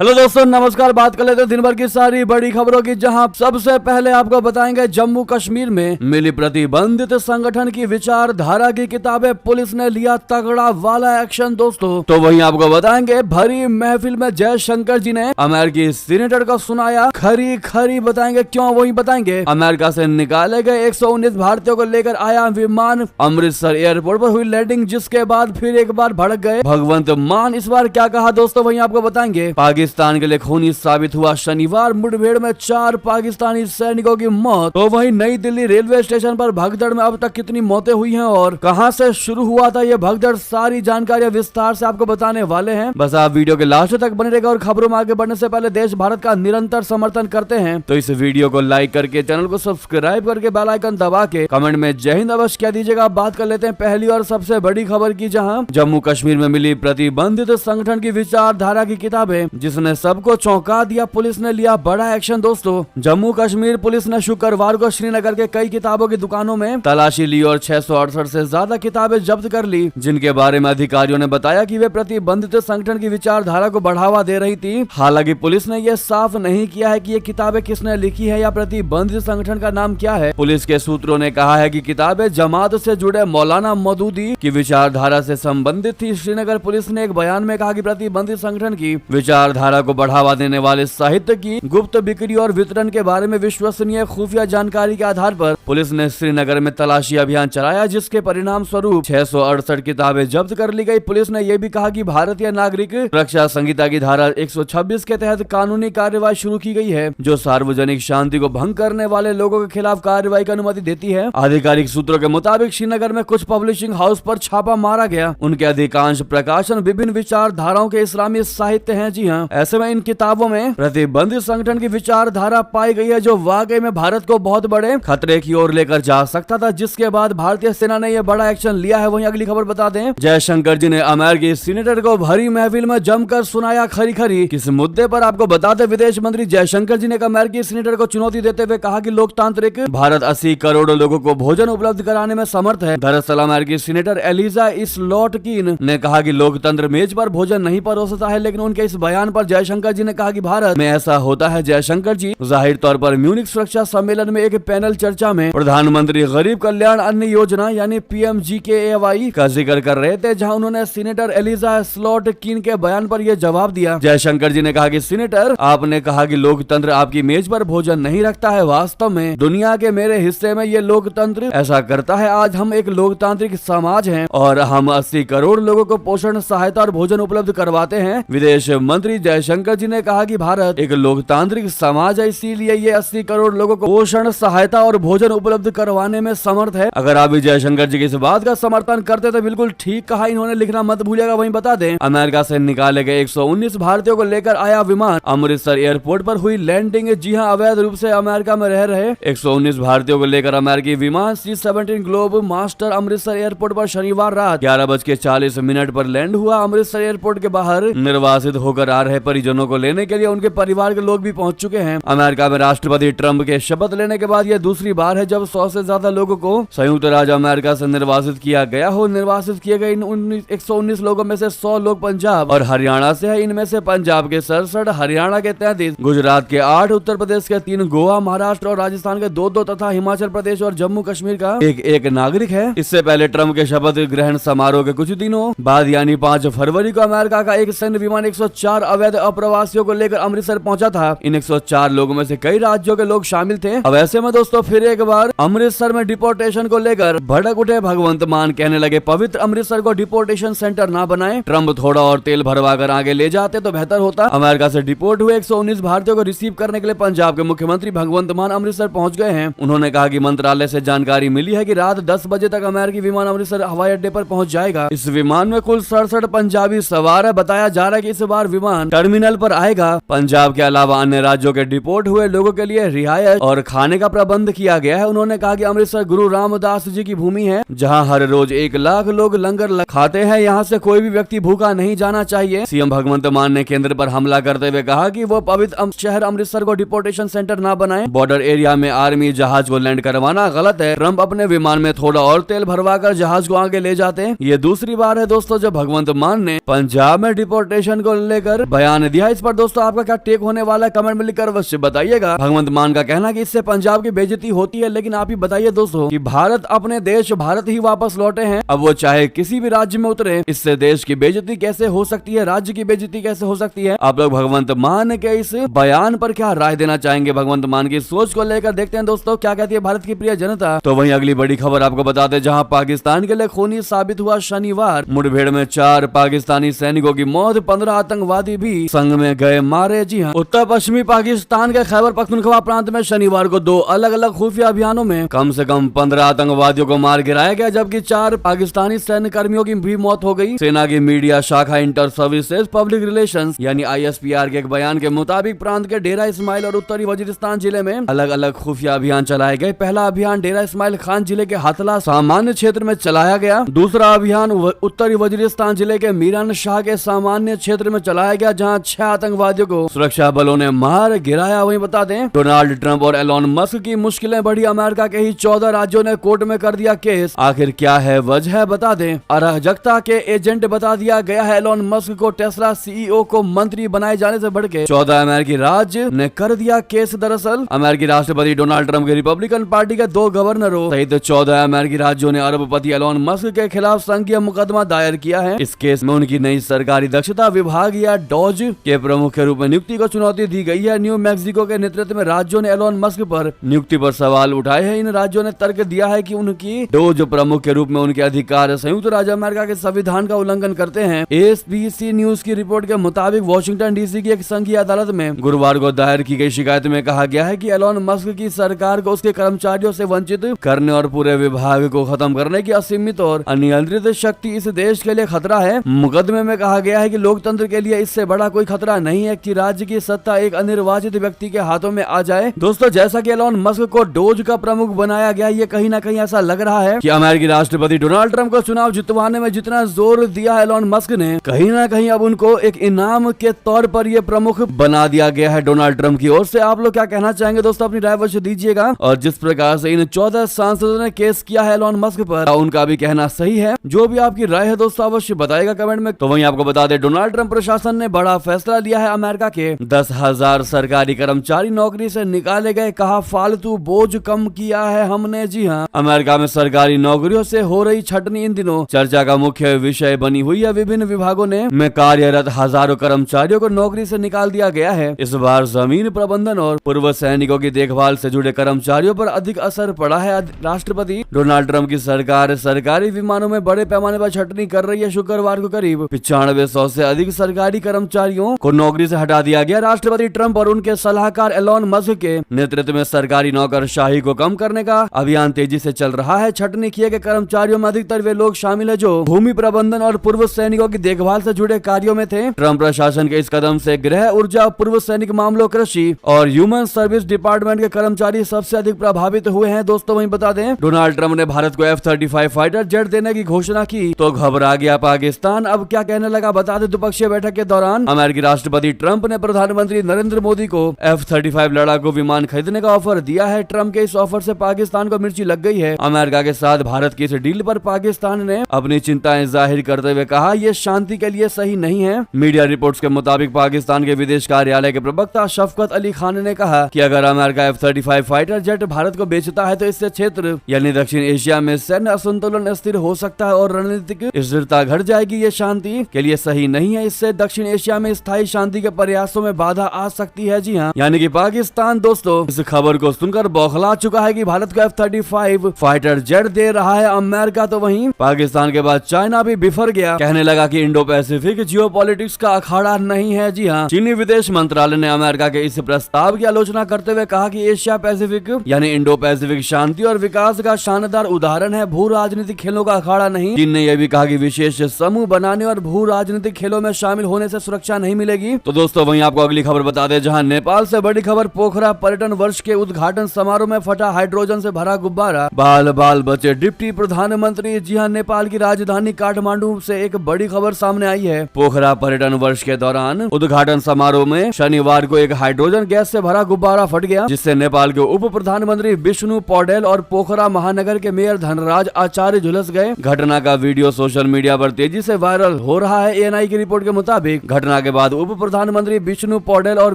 Hello दोस्तों, नमस्कार। बात कर लेते हैं दिन भर की सारी बड़ी खबरों की, जहां सबसे पहले आपको बताएंगे जम्मू कश्मीर में मिली प्रतिबंधित संगठन की विचारधारा की किताबें, पुलिस ने लिया तगड़ा वाला एक्शन दोस्तों। तो वहीं आपको बताएंगे भरी महफिल में जयशंकर जी ने अमेरिकी सीनेटर को सुनाया खरी खरी, बताएंगे क्यों, वही बताएंगे। अमेरिका से निकाले गए 119 भारतीयों को लेकर आया विमान, अमृतसर एयरपोर्ट पर हुई लैंडिंग, जिसके बाद फिर एक बार भड़क गए भगवंत मान। इस बार क्या कहा दोस्तों, वहीं आपको बताएंगे। पाकिस्तान के लिए खूनी साबित हुआ शनिवार मुठभेड़ में 4 पाकिस्तानी सैनिकों की मौत। तो वहीं नई दिल्ली रेलवे स्टेशन पर भगदड़ में अब तक कितनी मौतें हुई हैं और कहां से शुरू हुआ था ये भगदड़, सारी जानकारी विस्तार से आपको बताने वाले हैं। बस आप वीडियो के लास्ट तक बने रहेगा। और खबरों में आगे बढ़ने से पहले देश भारत का निरंतर समर्थन करते हैं तो इस वीडियो को लाइक करके, चैनल को सब्सक्राइब करके, बेल आइकन दबा के कमेंट में जय हिंद अवश्य कह दीजिएगा। बात कर लेते हैं पहली और सबसे बड़ी खबर की, जहां जम्मू कश्मीर में मिली प्रतिबंधित संगठन की विचारधारा की किताबें, जिसने सबको चौंका दिया। पुलिस ने लिया बड़ा एक्शन दोस्तों। जम्मू कश्मीर पुलिस ने शुक्रवार को श्रीनगर के कई किताबों की दुकानों में तलाशी ली और 668 से ज्यादा किताबें जब्त कर ली, जिनके बारे में अधिकारियों ने बताया कि वे प्रतिबंधित संगठन की विचारधारा को बढ़ावा दे रही थी। हालांकि पुलिस ने यह साफ नहीं किया है कि ये किताबें किसने लिखी है या प्रतिबंधित संगठन का नाम क्या है। पुलिस के सूत्रों ने कहा है कि किताबें जमात से जुड़े मौलाना मौदूदी की विचारधारा से संबंधित थी। श्रीनगर पुलिस ने एक बयान में कहा कि प्रतिबंधित संगठन की विचारधारा को बढ़ावा देने वाले साहित्य की गुप्त बिक्री और वितरण के बारे में विश्वसनीय खुफिया जानकारी के आधार पर पुलिस ने श्रीनगर में तलाशी अभियान चलाया, जिसके परिणाम स्वरूप 668 किताबें जब्त कर ली गई। पुलिस ने यह भी कहा कि भारतीय नागरिक सुरक्षा संहिता की धारा 126 के तहत कानूनी कार्रवाई शुरू की गई है, जो सार्वजनिक शांति को भंग करने वाले लोगों के खिलाफ कार्रवाई की अनुमति देती है। आधिकारिक सूत्रों के मुताबिक श्रीनगर में कुछ पब्लिशिंग हाउस पर छापा मारा गया। उनके अधिकांश प्रकाशन विभिन्न विचारधाराओं के इस्लामी साहित्य हैं। जी हाँ, ऐसे में इन किताबों में प्रतिबंधित संगठन की विचारधारा पाई गई है, जो वाकई में भारत को बहुत बड़े खतरे की ओर लेकर जा सकता था, जिसके बाद भारतीय सेना ने यह बड़ा एक्शन लिया है। वहीं अगली खबर बता दें, जयशंकर जी ने अमेरिकी सीनेटर को भरी महफिल में जमकर सुनाया खरी खरी। किस मुद्दे पर आपको बता दें, विदेश मंत्री जयशंकर जी ने अमेरिकी सीनेटर को चुनौती देते हुए कहा कि लोकतांत्रिक भारत 80 करोड़ लोगों को भोजन उपलब्ध कराने में समर्थ है। दरअसल अमेरिकी सीनेटर एलिजा स्लॉटकिन ने कहा कि लोकतंत्र मेज पर भोजन नहीं परोसता है, लेकिन उनके इस बयान पर जयशंकर जी ने कहा कि भारत में ऐसा होता है। जयशंकर जी जाहिर तौर पर म्यूनिक सुरक्षा सम्मेलन में एक पैनल चर्चा में प्रधानमंत्री गरीब कल्याण अन्न योजना यानी PMGKAY का जिक्र कर रहे थे, जहां उन्होंने सीनेटर एलिजा स्लॉटकिन के बयान पर यह जवाब दिया। जयशंकर जी ने कहा कि सीनेटर, आपने कहा कि लोकतंत्र आपकी मेज पर भोजन नहीं रखता है। वास्तव में दुनिया के मेरे हिस्से में ये लोकतंत्र ऐसा करता है। आज हम एक लोकतांत्रिक समाज हैं और हम 80 करोड़ लोगों को पोषण, सहायता और भोजन उपलब्ध करवाते हैं। विदेश मंत्री जयशंकर जी ने कहा कि भारत एक लोकतांत्रिक समाज है, इसीलिए ये 80 करोड़ लोगों को पोषण, सहायता और भोजन उपलब्ध करवाने में समर्थ है। अगर आप भी जयशंकर जी की इस बात का समर्थन करते तो बिल्कुल ठीक कहा इन्होंने, लिखना मत भूलिएगा। वहीं बता दें, अमेरिका से निकाले गए 119 भारतीयों को लेकर आया विमान, अमृतसर एयरपोर्ट पर हुई लैंडिंग। जी हां, अवैध रूप से अमेरिका में रह रहे 119 भारतीयों को लेकर अमेरिकी विमान C-17 globe master Amritsar airport पर शनिवार रात 11:40 पर लैंड हुआ। अमृतसर एयरपोर्ट के बाहर निर्वासित होकर आ रहे परिजनों को लेने के लिए उनके परिवार के लोग भी पहुंच चुके हैं। अमेरिका में राष्ट्रपति ट्रंप के शपथ लेने के बाद यह दूसरी बार है जब 100 से ज्यादा लोगों को संयुक्त राज्य अमेरिका से निर्वासित किया गया हो। निर्वासित किए गए इन 119 लोगों में से 100 लोग पंजाब और हरियाणा से है। इनमें से पंजाब के 67, हरियाणा के 33, गुजरात के 8, उत्तर प्रदेश के 3, गोवा, महाराष्ट्र और राजस्थान के 2-2 तथा हिमाचल प्रदेश और जम्मू कश्मीर का एक नागरिक है। इससे पहले ट्रंप के शपथ ग्रहण समारोह के कुछ दिनों बाद यानी 5 फरवरी को अमेरिका का एक सैन्य विमान 104 अवैध अप्रवासियों को लेकर अमृतसर पहुंचा था। इन 104 लोगों में से कई राज्यों के लोग शामिल थे। अब ऐसे में दोस्तों फिर एक बार अमृतसर में डिपोर्टेशन को लेकर भड़क उठे भगवंत मान। कहने लगे पवित्र अमृतसर को डिपोर्टेशन सेंटर ना बनाएं, ट्रंप थोड़ा और तेल भरवा कर आगे ले जाते तो बेहतर होता। अमेरिका से डिपोर्ट हुए 119 भारतीयों को रिसीव करने के लिए पंजाब के मुख्यमंत्री भगवंत मान अमृतसर पहुंच गए हैं। उन्होंने कहा कि मंत्रालय से जानकारी मिली है कि रात 10 बजे तक अमेरिकी विमान अमृतसर हवाई अड्डे पर पहुंच जाएगा। इस विमान में कुल 67 पंजाबी सवार है। बताया जा रहा है कि इस बार विमान टर्मिनल पर आएगा। पंजाब के अलावा अन्य राज्यों के डिपोर्ट हुए लोगों के लिए रिहायश और खाने का प्रबंध किया गया है। उन्होंने कहा कि अमृतसर गुरु रामदास जी की भूमि है, जहां हर रोज 1 लाख लोग लंगर खाते हैं। यहां से कोई भी व्यक्ति भूखा नहीं जाना चाहिए। सीएम भगवंत मान ने केंद्र पर हमला करते हुए कहा कि वो पवित्र शहर अमृतसर को डिपोर्टेशन सेंटर ना बनाएं। बॉर्डर एरिया में आर्मी जहाज को लैंड करवाना गलत है। ट्रंप अपने विमान में थोड़ा और तेल भरवा कर जहाज को आगे ले जाते हैं। ये दूसरी बार है दोस्तों जब भगवंत मान ने पंजाब में डिपोर्टेशन को लेकर बयान बयान दिया। इस पर दोस्तों आपका क्या टेक होने वाला है, कमेंट में लिखकर अवश्य बताइएगा। भगवंत मान का कहना कि इससे पंजाब की बेइज्जती होती है, लेकिन आप ही बताइए दोस्तों कि भारत अपने देश भारत ही वापस लौटे हैं, अब वो चाहे किसी भी राज्य में उतरे, इससे देश की बेइज्जती कैसे हो सकती है, राज्य की बेइज्जती कैसे हो सकती है। आप लोग भगवंत मान के इस बयान पर क्या राय देना चाहेंगे, भगवंत मान की सोच को लेकर देखते हैं दोस्तों क्या कहती है भारत की प्रिय जनता। तो वहीं अगली बड़ी खबर आपको बता दें, जहां पाकिस्तान के लिए खूनी साबित हुआ शनिवार मुठभेड़ में 4 पाकिस्तानी सैनिकों की मौत, 15 आतंकवादी भी संग में गए मारे। जी हाँ, उत्तर पश्चिमी पाकिस्तान के खैबर पख्तूनख्वा प्रांत में शनिवार को 2 अलग अलग खुफिया अभियानों में कम से कम 15 आतंकवादियों को मार गिराया गया, जबकि 4 पाकिस्तानी सैन्य कर्मियों की भी मौत हो गई। सेना की मीडिया शाखा इंटर सर्विसेज पब्लिक रिलेशंस यानी ISPR के एक बयान के मुताबिक प्रांत के डेरा इस्माइल और उत्तरी वजीरिस्तान जिले में अलग अलग खुफिया अभियान चलाए गए। पहला अभियान डेरा इस्माइल खान जिले के हाथला सामान्य क्षेत्र में चलाया गया। दूसरा अभियान उत्तरी वजीरिस्तान जिले के मीरान शाह के सामान्य क्षेत्र में चलाया गया, जहां 6 आतंकवादियों को सुरक्षा बलों ने मार गिराया। वहीं बता दें, डोनाल्ड ट्रंप और एलोन मस्क की मुश्किलें बढ़ी, अमेरिका के ही 14 राज्यों ने कोर्ट में कर दिया केस। आखिर क्या है वजह, बता दें। अराजकता के एजेंट बता दिया गया है एलोन मस्क को। टेस्ला CEO को मंत्री बनाए जाने से बढ़ के 14 अमेरिकी राज्य ने कर दिया केस। दरअसल अमेरिकी राष्ट्रपति डोनाल्ड ट्रंप के रिपब्लिकन पार्टी के 2 गवर्नरों सहित 14 अमेरिकी राज्यों ने अरबपति एलोन मस्क के खिलाफ संघीय मुकदमा दायर किया है। इस केस में उनकी नई सरकारी दक्षता विभाग या डॉज के प्रमुख के रूप में नियुक्ति को चुनौती दी गई है। न्यू मैक्सिको के नेतृत्व में राज्यों ने एलोन मस्क पर नियुक्ति पर सवाल उठाए हैं। इन राज्यों ने तर्क दिया है कि उनकी डोज प्रमुख के रूप में उनके अधिकार संयुक्त राज्य अमेरिका के संविधान का उल्लंघन करते हैं। ABC न्यूज की रिपोर्ट के मुताबिक वॉशिंगटन DC की एक संघीय अदालत में गुरुवार को दायर की गई शिकायत में कहा गया है कि एलोन मस्क की सरकार को उसके कर्मचारियों से वंचित करने और पूरे विभाग को खत्म करने की असीमित और अनियंत्रित शक्ति इस देश के लिए खतरा है। मुकदमे में कहा गया है कि लोकतंत्र के लिए इससे बड़ा कोई खतरा नहीं है कि राज्य की सत्ता एक अनिर्वाचित व्यक्ति के हाथों में आ जाए। दोस्तों, जैसा कि एलोन मस्क को डोज का प्रमुख बनाया गया, ये कहीं ना कहीं ऐसा लग रहा है कि अमेरिकी राष्ट्रपति डोनाल्ड ट्रंप को चुनाव जितवाने में जितना जोर दिया एलोन मस्क ने, कहीं ना कहीं अब उनको एक इनाम के तौर पर ये प्रमुख बना दिया गया है डोनाल्ड ट्रंप की ओर से। आप लोग क्या कहना चाहेंगे दोस्तों, अपनी राय अवश्य दीजिएगा। और जिस प्रकार से इन 14 सांसदों ने केस किया है एलोन मस्क पर, उनका भी कहना सही है। जो भी आपकी राय है दोस्तों अवश्य बताइएगा कमेंट में। तो वहीं आपको बता दें, डोनाल्ड ट्रंप प्रशासन ने बड़ा फैसला लिया है। अमेरिका के 10,000 सरकारी कर्मचारी नौकरी से निकाले गए, कहा फालतू बोझ कम किया है हमने। जी हाँ, अमेरिका में सरकारी नौकरियों से हो रही छटनी इन दिनों चर्चा का मुख्य विषय बनी हुई है। विभिन्न विभागों में कार्यरत हजारों कर्मचारियों को नौकरी से निकाल दिया गया है। इस बार जमीन प्रबंधन और पूर्व सैनिकों की देखभाल से जुड़े कर्मचारियों पर अधिक असर पड़ा है। राष्ट्रपति डोनाल्ड ट्रंप की सरकार सरकारी विमानों में बड़े पैमाने पर छटनी कर रही है। शुक्रवार को करीब 9500 से अधिक सरकारी कर्मचारियों को नौकरी से हटा दिया गया। राष्ट्रपति ट्रंप और उनके सलाहकार एलोन मस्क के नेतृत्व में सरकारी नौकरशाही को कम करने का अभियान तेजी से चल रहा है। छटनी किए गए कर्मचारियों में अधिकतर वे लोग शामिल है जो भूमि प्रबंधन और पूर्व सैनिकों की देखभाल से जुड़े कार्यों में थे। ट्रंप प्रशासन के इस कदम से गृह, ऊर्जा, पूर्व सैनिक मामलों, कृषि और ह्यूमन सर्विस डिपार्टमेंट के कर्मचारी सबसे अधिक प्रभावित हुए हैं। दोस्तों वहीं बता दें, डोनाल्ड ट्रंप ने भारत को F-35 फाइटर जेट देने की घोषणा की तो घबरा गया पाकिस्तान। अब क्या कहने लगा बता दें। द्विपक्षीय बैठक के दौरान अमेरिकी राष्ट्रपति ट्रंप ने प्रधानमंत्री नरेंद्र मोदी को F-35 लड़ाकू विमान खरीदने का ऑफर दिया है। ट्रंप के इस ऑफर से पाकिस्तान को मिर्ची लग गई है। अमेरिका के साथ भारत की इस डील पर पाकिस्तान ने अपनी चिंताएं जाहिर करते हुए कहा यह शांति के लिए सही नहीं है। मीडिया रिपोर्ट्स के मुताबिक पाकिस्तान के विदेश कार्यालय के प्रवक्ता शफकत अली खान ने कहा कि अगर America F-35 fighter jet Bharat को बेचता है तो इससे क्षेत्र यानी दक्षिण एशिया में सैन्य असंतुलन स्थिर हो सकता है और रणनीतिक स्थिरता घट जाएगी। ये शांति के लिए सही नहीं है। इससे दक्षिण एशिया में स्थायी शांति के प्रयासों में बाधा आ सकती है। जी हाँ, यानी कि पाकिस्तान दोस्तों इस खबर को सुनकर बौखला चुका है कि भारत को F-35 फाइटर जेट दे रहा है अमेरिका। तो वहीं पाकिस्तान के बाद चाइना भी बिफर गया, कहने लगा कि इंडो पैसिफिक जियोपॉलिटिक्स का अखाड़ा नहीं है। जी हाँ, चीनी विदेश मंत्रालय ने अमेरिका के इस प्रस्ताव की आलोचना करते हुए कहा कि एशिया पैसिफिक यानी इंडो पैसिफिक शांति और विकास का शानदार उदाहरण है, भू राजनीतिक खेलों का अखाड़ा नहीं। चीन ने यह भी कहा कि विशेष समूह बनाने और भू राजनीतिक खेलों में शामिल होने से सुरक्षा नहीं मिलेगी। तो दोस्तों वहीं आपको अगली खबर बता दें, जहां नेपाल से बड़ी खबर, पोखरा पर्यटन वर्ष के उद्घाटन समारोह में फटा हाइड्रोजन से भरा गुब्बारा, बाल बाल बचे डिप्टी प्रधानमंत्री। जी हां, नेपाल की राजधानी काठमांडू से एक बड़ी खबर सामने आई है। पोखरा पर्यटन वर्ष के दौरान उद्घाटन समारोह में शनिवार को एक हाइड्रोजन गैस से भरा गुब्बारा फट गया, जिससे नेपाल के उप प्रधानमंत्री विष्णु पौडेल और पोखरा महानगर के मेयर धनराज आचार्य झुलस गए। घटना का वीडियो सोशल मीडिया पर तेजी से वायरल हो रहा है। ANI की रिपोर्ट के मुताबिक घटना घटना के बाद उप प्रधानमंत्री विष्णु पौडेल और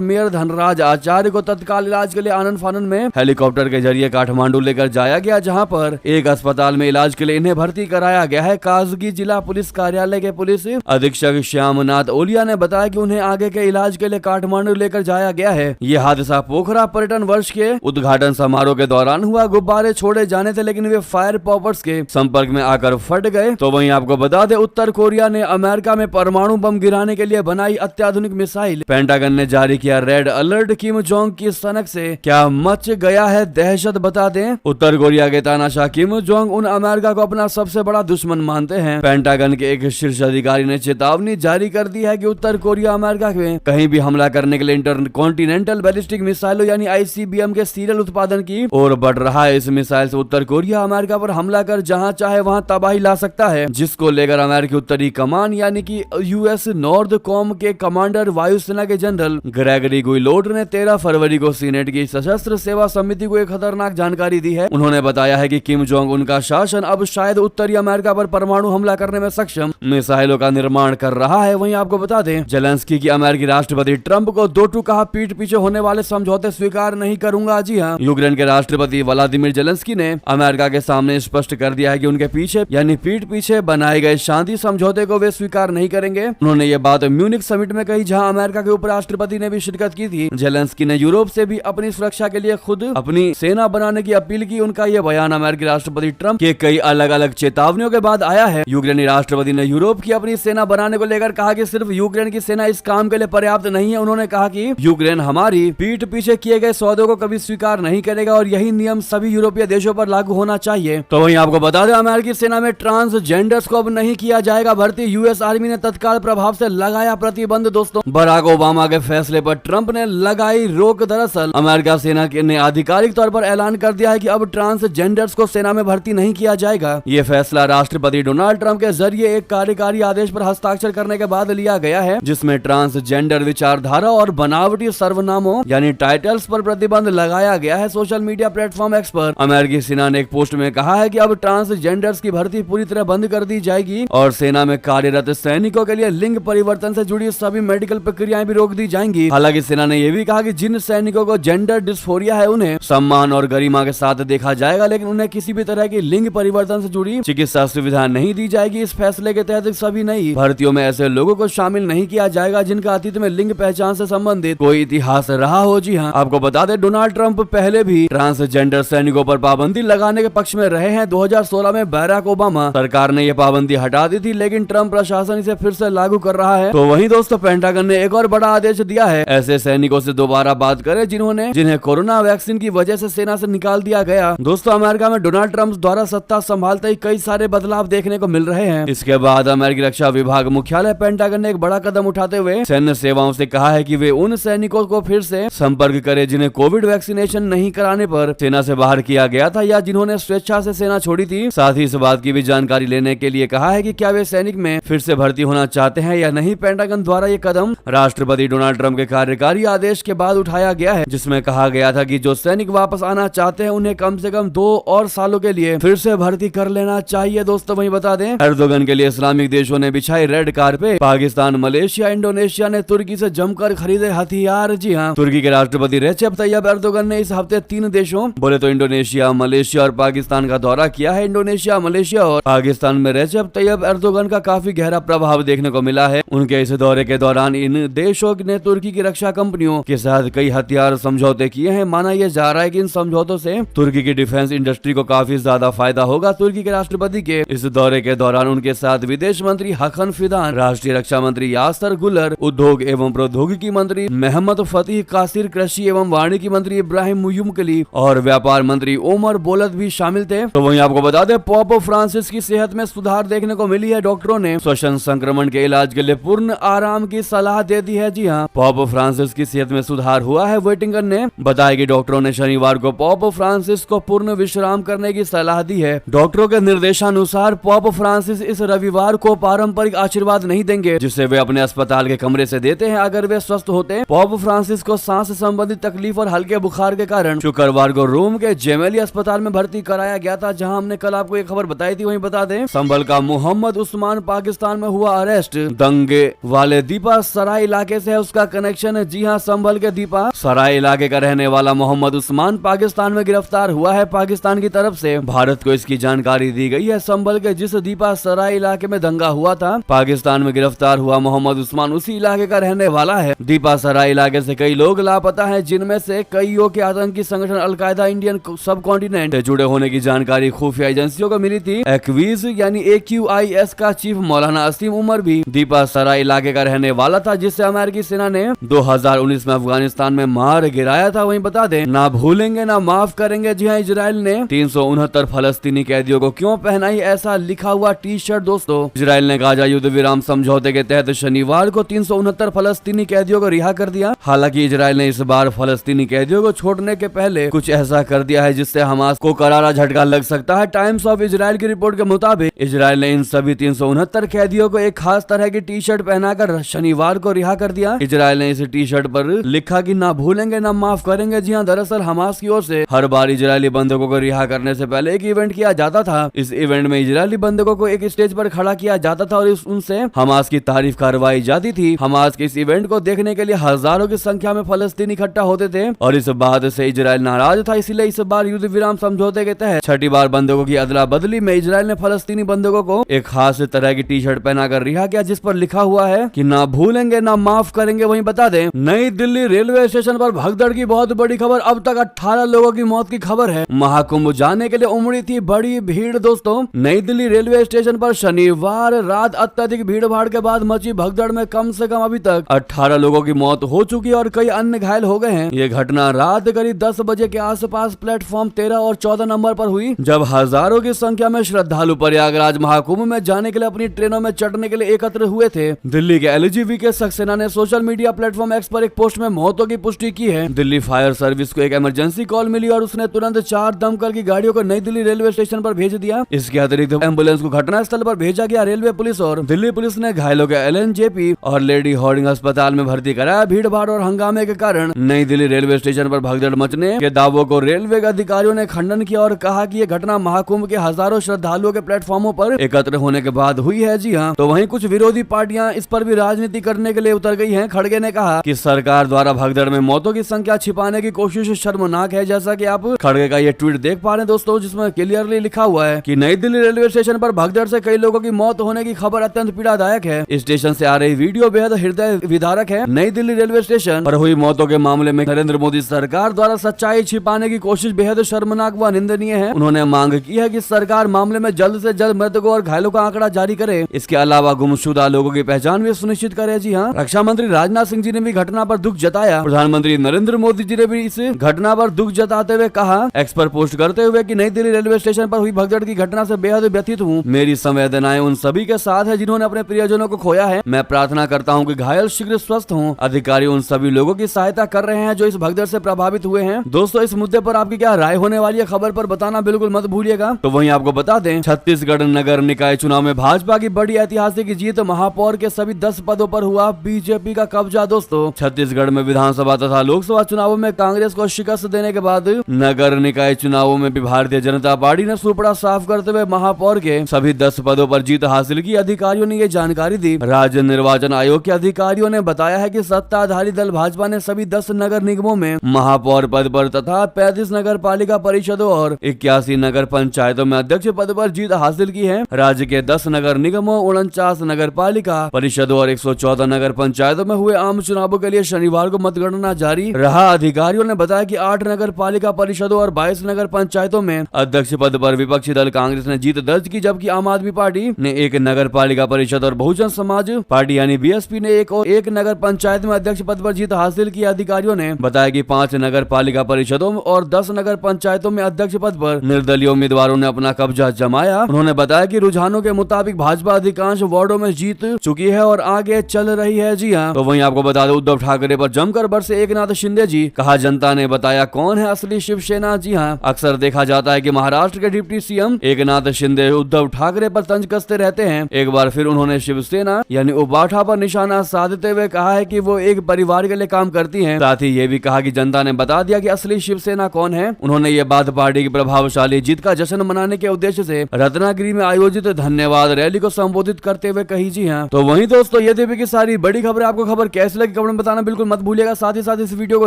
मेयर धनराज आचार्य को तत्काल इलाज के लिए आनंद फानन में हेलीकॉप्टर के जरिए काठमांडू लेकर जाया गया, जहां पर एक अस्पताल में इलाज के लिए इन्हें भर्ती कराया गया है। काजगी जिला पुलिस कार्यालय के पुलिस अधीक्षक श्यामनाथ ओलिया ने बताया कि उन्हें आगे के इलाज के लिए काठमांडू लेकर जाया गया है। ये हादसा पोखरा पर्यटन वर्ष के उद्घाटन समारोह के दौरान हुआ। गुब्बारे छोड़े जाने थे लेकिन वे फायर पॉपर्स के संपर्क में आकर फट गए। तो वहीं आपको बता दें, उत्तर कोरिया ने अमेरिका में परमाणु बम गिराने के लिए बनाई अत्याधुनिक मिसाइल। पेंटागन ने जारी किया रेड अलर्ट। किम जोंग की सनक से क्या मच गया है दहशत, बता दें। उत्तर कोरिया के तानाशाह किम जोंग उन अमेरिका को अपना सबसे बड़ा दुश्मन मानते हैं। पेंटागन के एक शीर्ष अधिकारी ने चेतावनी जारी कर दी है कि उत्तर कोरिया अमेरिका में कहीं भी हमला करने के लिए इंटरकॉन्टिनेंटल बैलिस्टिक मिसाइलों यानी ICBM के सीरियल उत्पादन की ओर बढ़ रहा है। इस मिसाइल से उत्तर कोरिया अमेरिका पर हमला कर जहां चाहे वहां तबाही ला सकता है, जिसको लेकर अमेरिकी उत्तरी कमान यानी कि US नॉर्थ कॉम के कमांडर वायुसेना के जनरल ग्रेगरी गुइलोट ने 13 फरवरी को सीनेट की सशस्त्र सेवा समिति को एक खतरनाक जानकारी दी है। उन्होंने बताया है कि किम जोंग उनका शासन अब शायद उत्तरी अमेरिका पर परमाणु हमला करने में सक्षम मिसाइलों का निर्माण कर रहा है। वहीं आपको बता दें, जेलेंस्की की अमेरिकी राष्ट्रपति ट्रंप को दो टूक कहा, पीठ पीछे होने वाले समझौते स्वीकार नहीं करूंगा। जी हाँ, यूक्रेन के राष्ट्रपति व्लादिमीर जेलेंस्की ने अमेरिका के सामने स्पष्ट कर दिया है कि उनके पीछे यानी पीठ पीछे बनाए गए शांति समझौते को वे स्वीकार नहीं करेंगे। उन्होंने ये बात म्यूनिक समिट में कही, जहां अमेरिका के उपराष्ट्रपति ने भी शिरकत की थी। जेलेंस्की ने यूरोप से भी अपनी सुरक्षा के लिए खुद अपनी सेना बनाने की अपील की। उनका यह बयान अमेरिकी राष्ट्रपति ट्रंप के कई अलग अलग चेतावनियों के बाद आया है। यूक्रेनी राष्ट्रपति ने यूरोप की अपनी सेना बनाने को लेकर कहा कि सिर्फ यूक्रेन की सेना इस काम के लिए पर्याप्त नहीं है। उन्होंने कहा कि यूक्रेन हमारी पीठ पीछे किए गए सौदों को कभी स्वीकार नहीं करेगा और यही नियम सभी यूरोपीय देशों पर लागू होना चाहिए। तो वहीं आपको बता दें, अमेरिकी सेना में ट्रांसजेंडर्स को अब नहीं किया जाएगा भर्ती। US आर्मी ने तत्काल प्रभाव से लगाया प्रतिबंध। दोस्तों, बराक ओबामा के फैसले पर ट्रंप ने लगाई रोक। दरअसल अमेरिका सेना ने आधिकारिक तौर पर ऐलान कर दिया है कि अब ट्रांसजेंडर्स को सेना में भर्ती नहीं किया जाएगा। ये फैसला राष्ट्रपति डोनाल्ड ट्रंप के जरिए एक कार्यकारी आदेश पर हस्ताक्षर करने के बाद लिया गया है, जिसमें ट्रांसजेंडर विचारधारा और बनावटी सर्वनामों यानी टाइटल्स पर प्रतिबंध लगाया गया है। सोशल मीडिया प्लेटफॉर्म एक्स पर अमेरिकी सेना ने एक पोस्ट में कहा है कि अब ट्रांसजेंडर्स की भर्ती पूरी तरह बंद कर दी जाएगी और सेना में कार्यरत सैनिकों के लिए लिंग परिवर्तन से जुड़ी सभी मेडिकल प्रक्रियाएं भी रोक दी जाएंगी। हालांकि सेना ने यह भी कहा कि जिन सैनिकों को जेंडर डिस्फोरिया है उन्हें सम्मान और गरिमा के साथ देखा जाएगा, लेकिन उन्हें किसी भी तरह की लिंग परिवर्तन से जुड़ी चिकित्सा सुविधा नहीं दी जाएगी। इस फैसले के तहत सभी नई भर्तियों में ऐसे लोगों को शामिल नहीं किया जाएगा जिनका अतीत में लिंग पहचान से संबंधित कोई इतिहास रहा हो। जी हाँ, आपको बता दें, डोनाल्ड ट्रंप पहले भी ट्रांसजेंडर सैनिकों पर पाबंदी लगाने के पक्ष में रहे हैं। 2016 में बराक ओबामा सरकार ने यह पाबंदी हटा दी थी, लेकिन ट्रंप प्रशासन इसे फिर से लागू कर रहा है। तो वहीं दोस्तों, पेंटागन ने एक और बड़ा आदेश दिया है, ऐसे सैनिकों से दोबारा बात करें जिन्हें कोरोना वैक्सीन की वजह से सेना से निकाल दिया गया। दोस्तों, अमेरिका में डोनाल्ड ट्रंप द्वारा सत्ता संभालते ही कई सारे बदलाव देखने को मिल रहे हैं। इसके बाद अमेरिकी रक्षा विभाग मुख्यालय पेंटागन ने एक बड़ा कदम उठाते हुए सैन्य सेवाओं से कहा है कि वे उन सैनिकों को फिर से संपर्क करें जिन्हें कोविड वैक्सीनेशन नहीं कराने पर सेना से बाहर किया गया था या जिन्होंने स्वेच्छा से सेना छोड़ी थी। साथ ही इस बात की भी जानकारी लेने के लिए कहा है कि क्या वे सैनिक में फिर से भर्ती होना चाहते हैं या नहीं। पेंटागन द्वारा ये कदम राष्ट्रपति डोनाल्ड ट्रंप के कार्यकारी आदेश के बाद उठाया गया है, जिसमें कहा गया था कि जो सैनिक वापस आना चाहते हैं उन्हें कम से कम 2 और सालों के लिए फिर से भर्ती कर लेना चाहिए। दोस्तों, वहीं बता दें, एर्दोगन के लिए इस्लामिक देशों ने बिछाई red carpet. Pakistan, Malaysia, Indonesia ने तुर्की से जमकर खरीदे हथियार। जी हाँ, तुर्की के राष्ट्रपति रेसेप तैयब एर्दोगन ने इस हफ्ते 3 देशों बोले तो इंडोनेशिया, मलेशिया और पाकिस्तान का दौरा किया है। इंडोनेशिया, मलेशिया और पाकिस्तान में रेसेप तैयब एर्दोगन का काफी गहरा प्रभाव देखने को मिला है। उनके इस दौरे के दौरान इन देशों ने तुर्की की रक्षा कंपनियों के साथ कई हथियार समझौते किए हैं। माना यह जा रहा है कि इन समझौतों से तुर्की की डिफेंस इंडस्ट्री को काफी ज्यादा फायदा होगा। तुर्की के राष्ट्रपति के इस दौरे के दौरान उनके साथ विदेश मंत्री हकन फिदान, राष्ट्रीय रक्षा मंत्री यासर गुलर, उद्योग एवं प्रौद्योगिकी मंत्री मेहमद फतीह कासिर, कृषि एवं वाणिज्य मंत्री इब्राहिम मुयुमकली और व्यापार मंत्री ओमर बोलत भी शामिल थे। तो वहीं आपको बता दें, पोप फ्रांसिस की सेहत में सुधार देखने को मिली है। डॉक्टरों ने श्वसन संक्रमण के इलाज के लिए पूर्ण आराम की सलाह दे दी है। जी हाँ, पोप फ्रांसिस की सेहत में सुधार हुआ है। वेटिंगन ने बताया कि डॉक्टरों ने शनिवार को पोप फ्रांसिस को पूर्ण विश्राम करने की सलाह दी है। डॉक्टरों के निर्देशानुसार पोप फ्रांसिस इस रविवार को पारंपरिक आशीर्वाद नहीं देंगे जिसे वे अपने अस्पताल के कमरे से देते हैं। अगर वे स्वस्थ होते, पोप फ्रांसिस को सांस संबंधित तकलीफ और हल्के बुखार के कारण शुक्रवार को रोम के जेमेली अस्पताल में भर्ती कराया गया था, जहां हमने कल आपको एक खबर बताई थी। वहीं बता दें, संभल का मोहम्मद उस्मान पाकिस्तान में हुआ अरेस्ट। दंगे वाले वाले दीपा सराय इलाके से है उसका कनेक्शन। जी हाँ, संभल के दीपा सराय इलाके का रहने वाला मोहम्मद उस्मान पाकिस्तान में गिरफ्तार हुआ है। पाकिस्तान की तरफ से भारत को इसकी जानकारी दी गई है। संभल के जिस दीपा सराय इलाके में दंगा हुआ था, पाकिस्तान में गिरफ्तार हुआ मोहम्मद उस्मान उसी इलाके का रहने वाला है। दीपा सराय इलाके से कई लोग लापता हैं, जिनमें से कईयों के आतंकी संगठन अलकायदा इंडियन सब कॉन्टिनेंट से जुड़े होने की जानकारी खुफिया एजेंसियों को मिली थी। एक्वीज यानी AQIS का चीफ मौलाना असीम उमर भी दीपा सराय इलाके का रहने वाला था, जिससे अमेरिकी सेना ने 2019 में अफगानिस्तान में मार गिराया था। वहीं बता दें, ना भूलेंगे ना माफ करेंगे। जी हाँ, इजराइल ने 369 फलस्तीनी कैदियों को क्यों पहनाई ऐसा लिखा हुआ टी शर्ट। दोस्तों, इजराइल ने गाजा युद्ध विराम समझौते के तहत शनिवार को 369 फलस्तीनी कैदियों को रिहा कर दिया। हालांकि इजराइल ने इस बार फलस्तीनी कैदियों को छोड़ने के पहले कुछ ऐसा कर दिया है जिससे हमास को करारा झटका लग सकता है। टाइम्स ऑफ इजराइल की रिपोर्ट के मुताबिक इजराइल ने इन सभी 369 कैदियों को एक खास तरह की टी शर्ट पहनाकर शनिवार को रिहा कर दिया। इजराइल ने इस टी शर्ट पर लिखा कि ना भूलेंगे ना माफ करेंगे। जी हाँ, दरअसल हमास की ओर से हर बार इजरायली बंधकों को रिहा करने से पहले एक इवेंट किया जाता था। इस इवेंट में इजरायली बंधकों को एक स्टेज पर खड़ा किया जाता था और उनसे हमास की तारीफ करवाई जाती थी। हमास के इस इवेंट को देखने के लिए हजारों की संख्या में फलस्तीनी इकट्ठा होते थे और इस बात से इजराइल नाराज था। इसलिए इस बार युद्ध विराम समझौते के तहत छठी बार बंधकों की अदला बदली में इजराइल ने फलस्तीनी बंधकों को एक खास तरह की टी शर्ट पहनाकर रिहा किया, जिस पर लिखा हुआ है कि ना भूलेंगे ना माफ करेंगे। वहीं बता दें, नई दिल्ली रेलवे स्टेशन पर भगदड़ की बहुत बड़ी खबर। अब तक 18 लोगों की मौत की खबर है। महाकुंभ जाने के लिए उमड़ी थी बड़ी भीड़। दोस्तों, नई दिल्ली रेलवे स्टेशन पर शनिवार रात अत्यधिक भीड़ भाड़ के बाद मची भगदड़ में कम से कम अभी तक 18 लोगों की मौत हो चुकी है और कई अन्य घायल हो गए हैं। ये घटना रात करीब 10 बजे के आसपास प्लेटफॉर्म 13 और 14 नंबर पर हुई, जब हजारों की संख्या में श्रद्धालु प्रयागराज महाकुंभ में जाने के लिए अपनी ट्रेनों में चढ़ने के लिए एकत्र हुए थे। दिल्ली के LGV के सक्सेना ने सोशल मीडिया प्लेटफॉर्म X पर एक पोस्ट में मौतों की पुष्टि की है। दिल्ली फायर सर्विस को एक इमरजेंसी कॉल मिली और उसने तुरंत 4 दमकल की गाड़ियों को नई दिल्ली रेलवे स्टेशन पर भेज दिया। इसके अतिरिक्त एम्बुलेंस को घटना स्थल पर भेजा गया। रेलवे पुलिस और दिल्ली पुलिस ने घायलों को LNJP और लेडी हार्डिंग अस्पताल में भर्ती कराया। भीड़ भाड़ और हंगामे के कारण नई दिल्ली रेलवे स्टेशन पर भगदड़ मचने के दावों को रेलवे के अधिकारियों ने खंडन किया और कहा कि यह घटना महाकुंभ के हजारों श्रद्धालुओं के प्लेटफॉर्मों पर एकत्र होने के बाद हुई है। जी हाँ, तो वहीं कुछ विरोधी पार्टियां इस पर भी राजनीति करने के लिए उतर गई हैं। खड़गे ने कहा कि सरकार द्वारा भगदड़ में मौतों की संख्या छिपाने की कोशिश शर्मनाक है। जैसा कि आप खड़गे का ये ट्वीट देख पा रहे हैं दोस्तों, जिसमें क्लियरली लिखा हुआ है कि नई दिल्ली रेलवे स्टेशन पर भगदड़ से कई लोगों की मौत होने की खबर अत्यंत पीड़ादायक है। स्टेशन से आ रही वीडियो बेहद हृदय विदारक है। नई दिल्ली रेलवे स्टेशन पर हुई मौतों के मामले में नरेंद्र मोदी सरकार द्वारा सच्चाई छिपाने की कोशिश बेहद शर्मनाक व निंदनीय है। उन्होंने मांग की है कि सरकार मामले में जल्द से जल्द मृतकों और घायलों का आंकड़ा जारी करे। इसके अलावा गुमशुदा लोगों की पहचान भी सुनिश्चित करे। जी हाँ, रक्षा मंत्री राजनाथ सिंह जी ने भी घटना पर दुख जताया। प्रधानमंत्री नरेंद्र मोदी जी ने भी इस घटना पर दुख जताते हुए कहा, एक्स पर पोस्ट करते हुए कि नई दिल्ली रेलवे स्टेशन पर हुई भगदड़ की घटना से बेहद व्यथित हूँ। मेरी संवेदनाएं उन सभी के साथ है जिन्होंने अपने प्रियजनों को खोया है। मैं प्रार्थना करता हूँ कि घायल शीघ्र स्वस्थ हों। अधिकारी उन सभी लोगों की सहायता कर रहे हैं जो इस भगदड़ से प्रभावित हुए हैं। दोस्तों, इस मुद्दे पर आपकी क्या राय होने वाली है, खबर पर बताना बिल्कुल मत भूलिएगा। तो वहीं आपको बता दें, छत्तीसगढ़ नगर निकाय चुनाव में भाजपा की बड़ी ऐतिहासिक जीत। महापौर के सभी 10 पदों पर हुआ बीजेपी का कब्जा। दोस्तों, छत्तीसगढ़ में विधानसभा तथा लोकसभा चुनावों में कांग्रेस को शिकस्त देने के बाद नगर निकाय चुनावों में भी भारतीय जनता पार्टी ने सुपड़ा साफ करते हुए महापौर के सभी 10 पदों पर जीत हासिल की। अधिकारियों ने ये जानकारी दी। राज्य निर्वाचन आयोग के अधिकारियों ने बताया है कि सत्ताधारी दल भाजपा ने सभी 10 नगर निगमों में महापौर पद पर तथा 35 नगर पालिका परिषदों और 81 नगर पंचायतों में अध्यक्ष पद पर जीत हासिल की है। राज्य के 10 नगर निगमों, 49 नगर पालिका परिषदों और 114 नगर पंचायतों में हुए आम चुनावों के लिए शनिवार को मतगणना जारी रहा। अधिकारियों ने बताया कि 8 नगर पालिका परिषदों और 22 नगर पंचायतों में अध्यक्ष पद पर विपक्षी दल कांग्रेस ने जीत दर्ज की, जबकि आम आदमी पार्टी ने 1 नगर पालिका परिषद और बहुजन समाज पार्टी यानी BSP ने एक नगर पंचायत में अध्यक्ष पद पर जीत हासिल की। अधिकारियों ने बताया कि 5 नगर पालिका परिषदों और 10 नगर पंचायतों में अध्यक्ष पद पर निर्दलीय उम्मीदवारों ने अपना कब्जा जमाया। उन्होंने बताया कि रुझानों के मुताबिक भाजपा अधिकांश वार्डों में जीत चुकी है और आगे चल रही है। जी हाँ, तो वहीं आपको बता दें, उद्धव ठाकरे पर जमकर बरसे एकनाथ शिंदे जी। कहा, जनता ने बताया कौन है असली शिवसेना। जी हाँ, अक्सर देखा जाता है कि महाराष्ट्र के डिप्टी CM एकनाथ शिंदे उद्धव ठाकरे पर तंज कसते रहते हैं। एक बार फिर उन्होंने शिवसेना यानी उबाठा पर निशाना साधते हुए कहा है कि वो एक परिवार के लिए काम करती है। साथ ही ये भी कहा कि जनता ने बता दिया कि असली शिवसेना कौन है। उन्होंने ये बात पार्टी की प्रभावशाली जीत का जश्न मनाने के उद्देश्य से रत्नागिरी में आयोजित धन्यवाद रैली को संबोधित करते हुए कही। जी हाँ, तो वहीं दोस्तों दोस्तों ये थी की सारी बड़ी खबर। आपको खबर कैसी लगी कमेंट में बताना बिल्कुल मत भूलिएगा। साथ ही साथ इस वीडियो को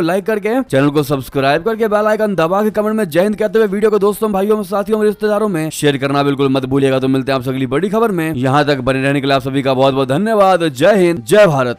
लाइक करके चैनल को सब्सक्राइब करके बेल आइकन दबा के कमेंट में जय हिंद कहते हुए वीडियो को दोस्तों, भाइयों, साथियों और रिश्तेदारों में शेयर करना बिल्कुल मत भूलिएगा। तो मिलते हैं आपसे अगली बड़ी खबर में। यहाँ तक बने रहने के लिए आप सभी का बहुत बहुत धन्यवाद। जय हिंद, जय भारत।